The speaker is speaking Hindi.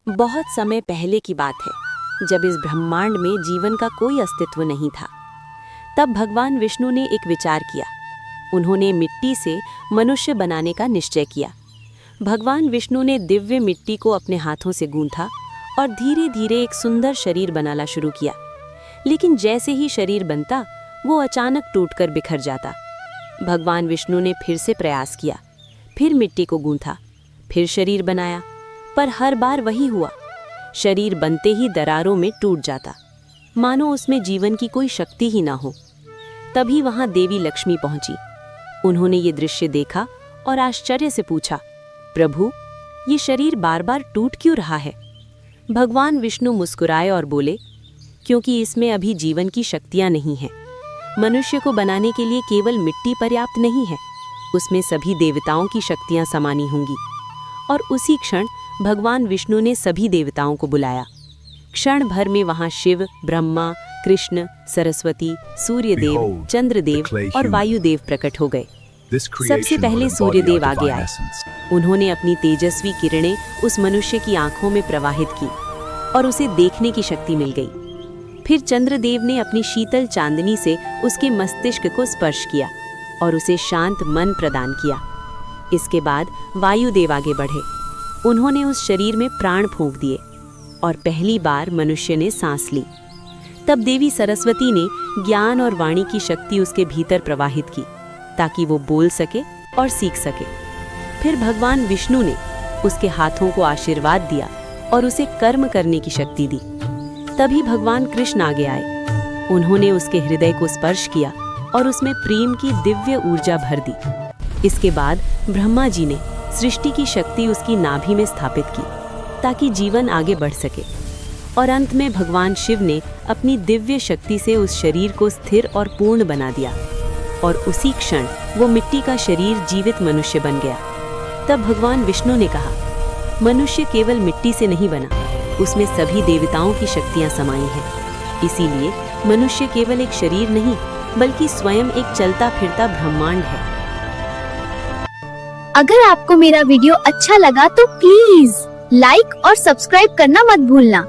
बहुत समय पहले की बात है, जब इस ब्रह्मांड में जीवन का कोई अस्तित्व नहीं था। तब भगवान विष्णु ने एक विचार किया। उन्होंने मिट्टी से मनुष्य बनाने का निश्चय किया। भगवान विष्णु ने दिव्य मिट्टी को अपने हाथों से गूंथा और धीरे धीरे एक सुंदर शरीर बनाना शुरू किया। लेकिन जैसे ही शरीर बनता, वो अचानक टूटकर बिखर जाता। भगवान विष्णु ने फिर से प्रयास किया, फिर मिट्टी को गूंथा, फिर शरीर बनाया, पर हर बार वही हुआ। शरीर बनते ही दरारों में टूट जाता, मानो उसमें जीवन की कोई शक्ति ही ना हो। तभी वहां देवी लक्ष्मी पहुंची। उन्होंने ये दृश्य देखा और आश्चर्य से पूछा, प्रभु, ये शरीर बार बार टूट क्यों रहा है? भगवान विष्णु मुस्कुराए और बोले, क्योंकि इसमें अभी जीवन की शक्तियां नहीं हैं। मनुष्य को बनाने के लिए केवल मिट्टी पर्याप्त नहीं है, उसमें सभी देवताओं की शक्तियां समानी होंगी। और उसी क्षण भगवान विष्णु ने सभी देवताओं को बुलाया। क्षण भर में वहां शिव, ब्रह्मा, कृष्ण, सरस्वती, सूर्यदेव, चंद्रदेव और वायुदेव प्रकट हो गए। सबसे पहले सूर्यदेव आगे आए। उन्होंने अपनी तेजस्वी किरणें उस मनुष्य की आंखों में प्रवाहित की और उसे देखने की शक्ति मिल गई। फिर चंद्रदेव ने अपनी शीतल चांदनी से उसके मस्तिष्क को स्पर्श किया और उसे शांत मन प्रदान किया। इसके बाद वायुदेव आगे बढ़े। उन्होंने उस शरीर में प्राण फूंक दिए और पहली बार मनुष्य ने सांस ली। तब देवी सरस्वती ने ज्ञान और वाणी की शक्ति उसके भीतर प्रवाहित की, ताकि वो बोल सके और सीख सके। फिर भगवान विष्णु ने उसके हाथों को आशीर्वाद दिया और उसे कर्म करने की शक्ति दी। तभी भगवान कृष्ण आगे आए। उन्होंने उसके हृदय को स्पर्श किया और उसमें प्रेम की दिव्य ऊर्जा भर दी। इसके बाद ब्रह्मा जी ने सृष्टि की शक्ति उसकी नाभि में स्थापित की, ताकि जीवन आगे बढ़ सके। और अंत में भगवान शिव ने अपनी दिव्य शक्ति से उस शरीर को स्थिर और पूर्ण बना दिया और उसी क्षण वो मिट्टी का शरीर जीवित मनुष्य बन गया। तब भगवान विष्णु ने कहा, मनुष्य केवल मिट्टी से नहीं बना, उसमें सभी देवताओं की शक्तियां समाई हैं। इसीलिए मनुष्य केवल एक शरीर नहीं, बल्कि स्वयं एक चलता फिरता ब्रह्मांड है। अगर आपको मेरा वीडियो अच्छा लगा तो प्लीज लाइक और सब्सक्राइब करना मत भूलना।